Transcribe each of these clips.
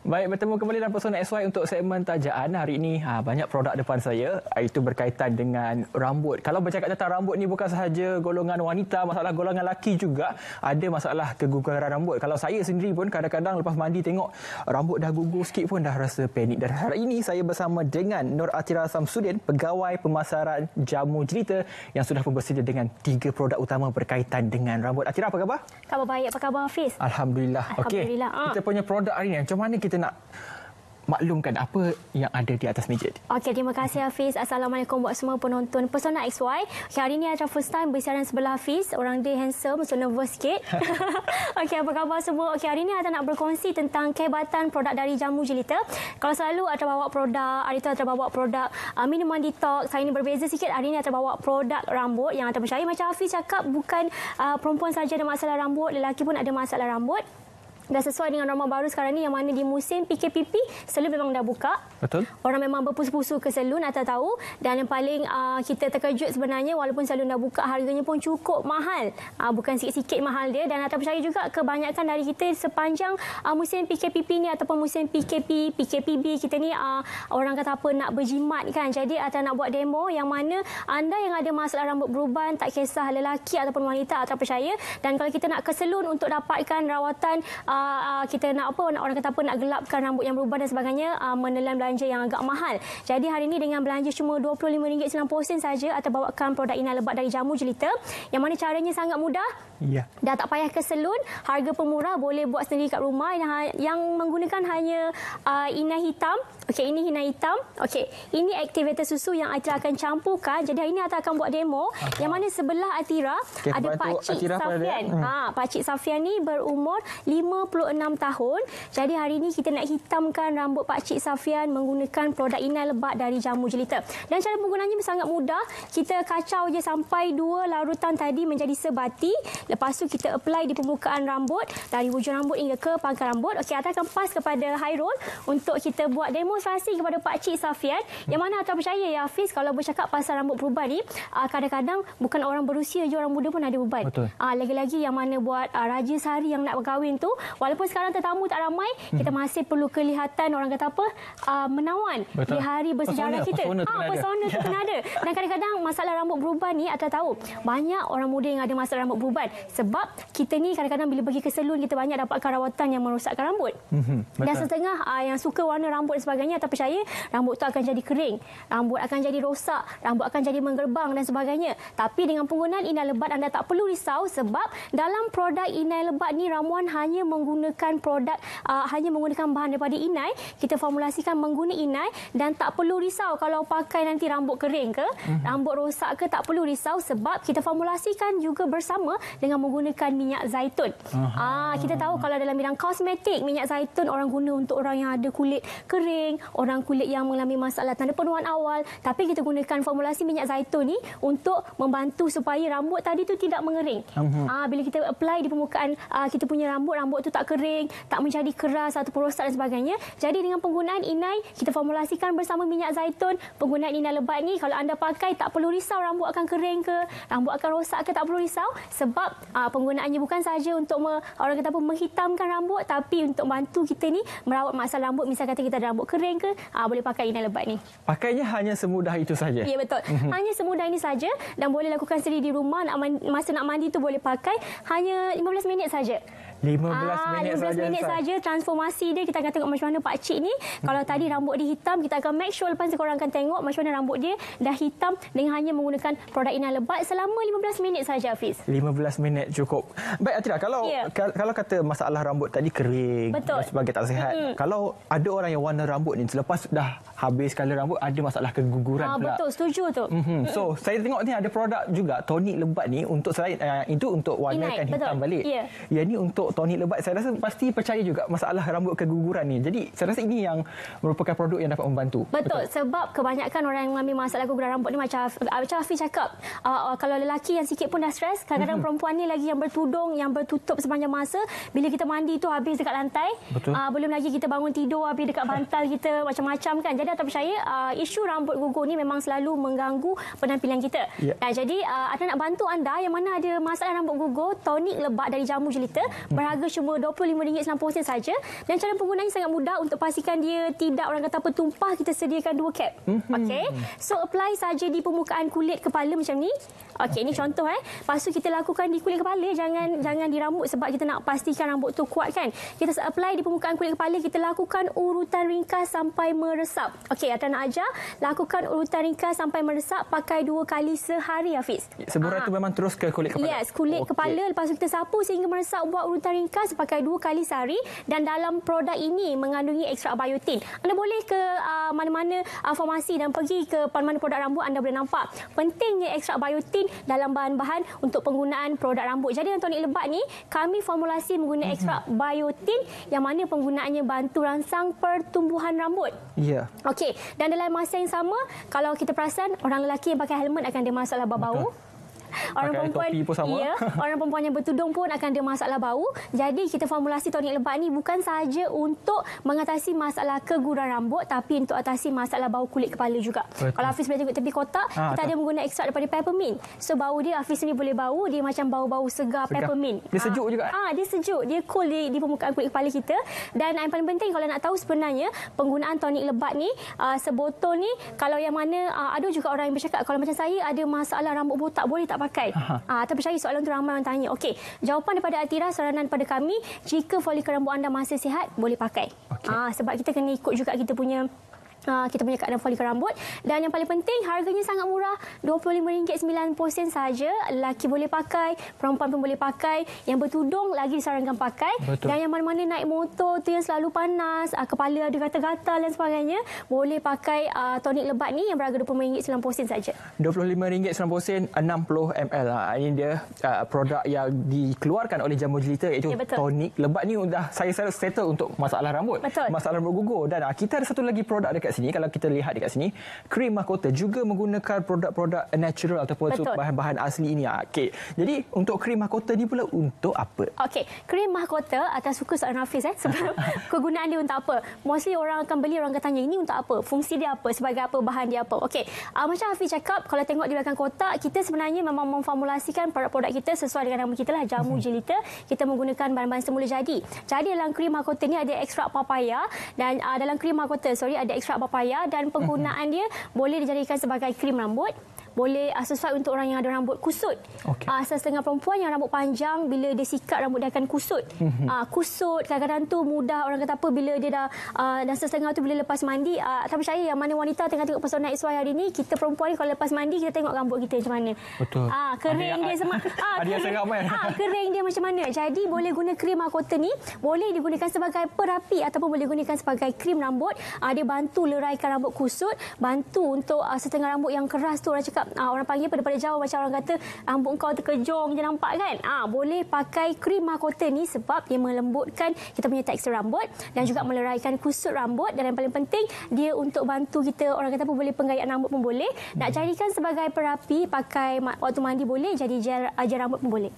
Baik, bertemu kembali dalam Pesona SY untuk segmen tajaan. Hari ini banyak produk depan saya. Itu berkaitan dengan rambut. Kalau bercakap tentang rambut ni bukan sahaja golongan wanita, masalah golongan lelaki juga ada masalah keguguran rambut. Kalau saya sendiri pun kadang-kadang lepas mandi tengok rambut dah gugur sikit pun dah rasa panik. Dan hari ini saya bersama dengan Nur Atira Samsudin, Pegawai Pemasaran Jamu Jelita yang sudah pun bersedia dengan 3 produk utama berkaitan dengan rambut. Atira, apa khabar? Khabar baik. Apa khabar Hafiz? Alhamdulillah. Alhamdulillah. Okey, kita punya produk hari ni, macam mana kita nak maklumkan apa yang ada di atas meja? Okey, terima kasih Hafiz. Assalamualaikum buat semua penonton Pesona XY. Hari ini adalah first time bersiaran sebelah Hafiz. Orang dia handsome, so nervous sikit. Okey, apa khabar semua? Okey, hari ini Ata nak berkongsi tentang kehebatan produk dari Jamu Jelita. Kalau selalu Ata bawa produk, hari itu Ata bawa produk minuman detox. Hari ini berbeza sikit. Hari ini Ata bawa produk rambut yang Ata percaya macam Hafiz cakap, bukan perempuan saja ada masalah rambut, lelaki pun ada masalah rambut. Dah sesuai dengan norma baru sekarang ni yang mana di musim PKPP salon memang dah buka. Betul. Orang memang berpusu-pusu ke salon, Ata tahu. Dan yang paling kita terkejut sebenarnya, walaupun salon dah buka, harganya pun cukup mahal. Bukan sikit-sikit mahal dia. Dan Ata percaya juga kebanyakan dari kita sepanjang musim PKPP ni ataupun musim PKPB kita ni orang kata apa, nak berjimat kan. Jadi Ata nak buat demo yang mana anda yang ada masalah rambut beruban, tak kisah lelaki ataupun wanita, Ata percaya. Dan kalau kita nak ke salon untuk dapatkan rawatan, kita nak apa, orang kata apa, nak gelapkan rambut yang berubah dan sebagainya, menelan belanja yang agak mahal. Jadi hari ini dengan belanja cuma RM25.90 saja, atau bawakan produk inai lebat dari Jamu Jelita, yang mana caranya sangat mudah. Ya. Dah tak payah ke salon, harga pemurah, boleh buat sendiri kat rumah, yang menggunakan hanya inai hitam. Okey, ini inai hitam. Okey, ini aktivator susu yang Atira akan campurkan. Jadi hari ini Atira akan buat demo. Yang mana sebelah Atira ada Pakcik Safian. Pakcik Safian ni berumur 56 tahun. Jadi hari ini kita nak hitamkan rambut Pakcik Safian menggunakan produk inai lebat dari Jamu Jelita. Dan cara penggunaannya sangat mudah. Kita kacau je sampai 2 larutan tadi menjadi sebati. Lepas tu kita apply di permukaan rambut, dari hujung rambut hingga ke pangkal rambut. Okey, Atira akan pass kepada Hairul untuk kita buat demonstrasi kepada Pakcik Safian. Yang mana Atira percaya ya Hafiz, kalau bercakap pasal rambut beruban ni, kadang-kadang bukan orang berusia je, orang muda pun ada beban. Lagi-lagi yang mana buat Raja Sari yang nak berkahwin tu, walaupun sekarang tetamu tak ramai, kita masih perlu kelihatan, orang kata apa, menawan. Betul. Di hari bersejarah kita. Pesona tu kena ada. Dan kadang-kadang masalah rambut beruban ni, Ata tahu banyak orang muda yang ada masalah rambut beruban. Sebab kita ni kadang-kadang bila pergi ke salon, kita banyak dapatkan rawatan yang merosakkan rambut. Dan setengah yang suka warna rambut dan sebagainya, Ata percaya rambut tu akan jadi kering, rambut akan jadi rosak, rambut akan jadi menggerbang dan sebagainya. Tapi dengan penggunaan inai lebat, anda tak perlu risau, sebab dalam produk inai lebat ni, ramuan hanya menggunakan bahan daripada inai. Kita formulasikan mengguna inai, dan tak perlu risau kalau pakai nanti rambut kering ke, rambut rosak ke, tak perlu risau, sebab kita formulasikan juga bersama dengan menggunakan minyak zaitun. Kita tahu kalau dalam bidang kosmetik, minyak zaitun orang guna untuk orang yang ada kulit kering, orang kulit yang mengalami masalah tanda penuaan awal. Tapi kita gunakan formulasi minyak zaitun ni untuk membantu supaya rambut tadi tu tidak mengering. Bila kita apply di permukaan kita punya rambut tu tak kering, tak menjadi keras ataupun rosak dan sebagainya. Jadi dengan penggunaan inai, kita formulasikan bersama minyak zaitun. Penggunaan inai lebat ni, kalau anda pakai, tak perlu risau rambut akan kering ke, rambut akan rosak ke, tak perlu risau. Sebab penggunaannya bukan sahaja untuk orang kata apa, menghitamkan rambut, tapi untuk bantu kita ni merawat masalah rambut. Misal kata kita ada rambut kering ke, boleh pakai inai lebat ni. Pakainya hanya semudah itu saja. Ya, betul. Hanya semudah ini saja, dan boleh lakukan sendiri di rumah. Masa nak mandi tu boleh pakai, hanya 15 minit saja. 15 minit saja transformasi dia. Kita akan tengok macam mana Pakcik ni. Kalau tadi rambut dia hitam, kita akan make sure lepas ni korang akan tengok macam mana rambut dia dah hitam dengan hanya menggunakan produk inai lebat selama 15 minit saja, Hafiz. 15 minit cukup. Baik Atira, kalau kata masalah rambut tadi kering dan sebagainya, tak sihat. Kalau ada orang yang warna rambut ni selepas dah habis color rambut, ada masalah keguguran pula. Betul, setuju tu. So saya tengok ni ada produk juga tonik lebat ni, untuk selain itu untuk warnakan hitam balik. Yang ni untuk tonik lebat. Saya rasa pasti percaya juga masalah rambut keguguran ni. Jadi saya rasa ini yang merupakan produk yang dapat membantu. Betul. Sebab kebanyakan orang yang mengalami masalah keguguran rambut ni, macam Hafiz cakap, kalau lelaki yang sikit pun dah stres, kadang-kadang perempuan ni lagi yang bertudung, yang bertutup sepanjang masa, bila kita mandi tu habis dekat lantai. Belum lagi kita bangun tidur habis dekat bantal kita, macam-macam kan. Jadi Ata percaya isu rambut gugur ni memang selalu mengganggu penampilan kita. Jadi Ata nak bantu anda yang mana ada masalah rambut gugur, tonik lebat dari Jamu Jelita berharga cuma RM25.90 saja. Dan cara penggunaannya sangat mudah. Untuk pastikan dia tidak orang kata apa tumpah, kita sediakan 2 cap. Okey. So apply saja di permukaan kulit kepala macam ni. Okey, ini contoh Lepas tu kita lakukan di kulit kepala, jangan di rambut sebab kita nak pastikan rambut tu kuat kan. Kita apply di permukaan kulit kepala, kita lakukan urutan ringkas sampai meresap. Okey, Ata nak ajar lakukan urutan ringkas sampai meresap pakai 2 kali sehari, Hafiz. Seburan tu memang terus ke kulit kepala. Yes, kulit kepala, lepas tu kita sapu sehingga meresap, buat urutan ringkas pakai 2 kali sehari. Dan dalam produk ini mengandungi ekstrak biotin. Anda boleh ke mana-mana farmasi dan pergi ke mana-mana produk rambut, anda boleh nampak pentingnya ekstrak biotin dalam bahan-bahan untuk penggunaan produk rambut. Jadi yang tonik lebat ni kami formulasi menggunakan ekstrak biotin yang mana penggunaannya bantu rangsang pertumbuhan rambut. Ya. Okey, dan dalam masa yang sama kalau kita perasan orang lelaki yang pakai helmet akan ada masalah bau-bau. Orang perempuan topi pun sama. Ya, orang perempuan yang bertudung pun akan ada masalah bau. Jadi kita formulasi tonik lebat ni bukan sahaja untuk mengatasi masalah keguran rambut, tapi untuk atasi masalah bau kulit kepala juga. Betul. Kalau Hafiz boleh tengok tepi kotak, kita ada menggunakan ekstrak daripada peppermint. So bau dia Hafiz ni boleh bau, dia macam bau-bau segar peppermint. Dia sejuk juga. Dia sejuk, dia cool di permukaan kulit kepala kita. Dan yang paling penting kalau nak tahu sebenarnya penggunaan tonik lebat ni sebotol ni, kalau yang mana ada juga orang yang bercakap kalau macam saya ada masalah rambut botak, boleh tak pakai? Tak percaya, soalan tu ramai orang tanya. Okey, jawapan daripada Atira, saranan daripada kami, jika folikel rambut anda masih sihat, boleh pakai. Sebab kita kena ikut juga kita punya keadaan folikel rambut. Dan yang paling penting, harganya sangat murah, RM25.90 saja. Lelaki boleh pakai, perempuan pun boleh pakai, yang bertudung lagi disarankan pakai. Betul. Dan yang mana-mana naik motor tu yang selalu panas, kepala ada gatal-gatal dan sebagainya, boleh pakai tonik lebat ni yang berharga RM25.90 saja. RM25.90 60ml. Ini dia produk yang dikeluarkan oleh Jamu Jelita, iaitu tonik lebat ni dah saya settle untuk masalah rambut. Betul. Masalah rambut gugur. Dan kita ada satu lagi produk dekat sini. Kalau kita lihat dekat sini, krim mahkota juga menggunakan produk-produk natural ataupun bahan-bahan asli ini. Okey. Jadi untuk krim mahkota ni pula untuk apa? Okey, krim mahkota atas suka soalan Hafiz sebab kegunaan dia untuk apa? Mostly orang akan beli, orang akan tanya ini untuk apa? Fungsi dia apa? Sebagai apa? Bahan dia apa? Okey. Macam Hafiz cakap, kalau tengok di belakang kotak, kita sebenarnya memang memformulasikan produk-produk kita sesuai dengan nama kita lah, Jamu Jelita. Kita menggunakan bahan-bahan semula jadi. Jadi dalam krim mahkota ni ada ekstrak papaya dan dalam krim mahkota ada ekstrak papaya dan penggunaan dia boleh dijadikan sebagai krim rambut. Boleh sesuai untuk orang yang ada rambut kusut. Setengah perempuan yang rambut panjang, bila dia sikat rambut dia akan kusut. Kusut kadang-kadang tu mudah orang kata apa bila dia dah dan setengah tu bila lepas mandi. Tak percaya yang mana wanita tengah tengok pesona XY hari ni, kita perempuan ni kalau lepas mandi kita tengok rambut kita macam mana. Betul. Kering dia ada yang seram kan. Kering dia macam mana. Jadi boleh guna krim mahkota ni, boleh digunakan sebagai perapi ataupun boleh gunakan sebagai krim rambut. Dia bantu leraikan rambut kusut, bantu untuk setengah rambut yang keras tu orang cakap orang panggil daripada jauh macam orang kata rambut kau terkejong je nampak kan. Boleh pakai krim mahkota ni sebab dia melembutkan kita punya tekstur rambut dan juga meleraikan kusut rambut. Dan yang paling penting dia untuk bantu kita orang kata apa, boleh penggayaan rambut pun boleh. Nak jadikan sebagai perapi, pakai waktu mandi boleh, jadi gel rambut pun boleh.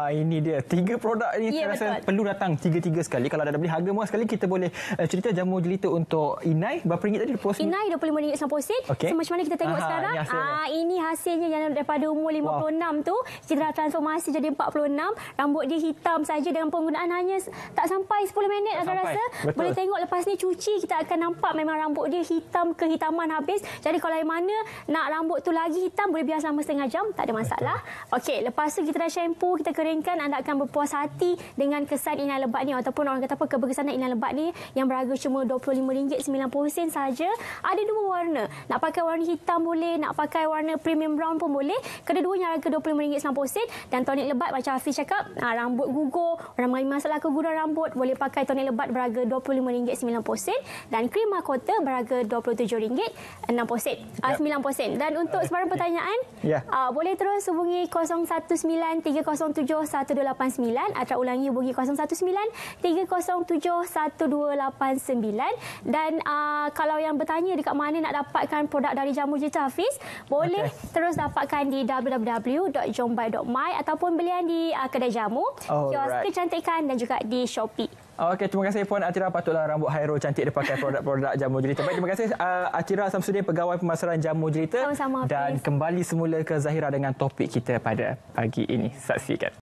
Ini dia 3 produk ni. Saya rasa perlu datang 3 sekali. Kalau dah beli harga murah sekali, kita boleh cerita Jamu Jelita untuk Inai berapa ringgit tadi? Inai RM25.90. So macam mana kita tengok sekarang? Ini hasilnya yang daripada umur 56 tu kita dah transformasi jadi 46. Rambut dia hitam saja dengan penggunaan hanya tak sampai 10 minit anda rasa. Betul. Boleh tengok lepas ni cuci kita akan nampak memang rambut dia hitam kehitaman habis. Jadi kalau yang mana nak rambut tu lagi hitam boleh biar selama setengah jam, tak ada masalah. Okey, lepas tu kita dah shampoo, kita keringkan, anda akan berpuas hati dengan kesan inai lebat ni ataupun orang kata apa keberkesanan inai lebat ni yang berharga cuma RM25.90 saja. Ada 2 warna. Nak pakai warna hitam boleh, nak pakai warna premium brown pun boleh. Kedua-duanya harga RM25.90 dan tonik lebat macam Hafiz cakap, rambut gugur, orang mengalami masalah keguguran rambut, boleh pakai tonik lebat berharga RM25.90 dan krim mahkota berharga RM27.90. Dan untuk sebarang pertanyaan, boleh terus hubungi 019-307-1289 atau ulangi hubungi 019-307-1289. Dan kalau yang bertanya dekat mana nak dapatkan produk dari Jamu Jelita Hafiz, boleh terus dapatkan di www.jombai.my ataupun belian di kedai jamu, kios kecantikan dan juga di Shopee. Okey, terima kasih Puan Atira. Patutlah rambut Hairul cantik dia pakai produk-produk Jamu Jelita. Baik, terima kasih Atira Samsudin, Pegawai Pemasaran Jamu Jelita. Sama-sama. Dan kembali semula ke Zahira dengan topik kita pada pagi ini. Saksikan.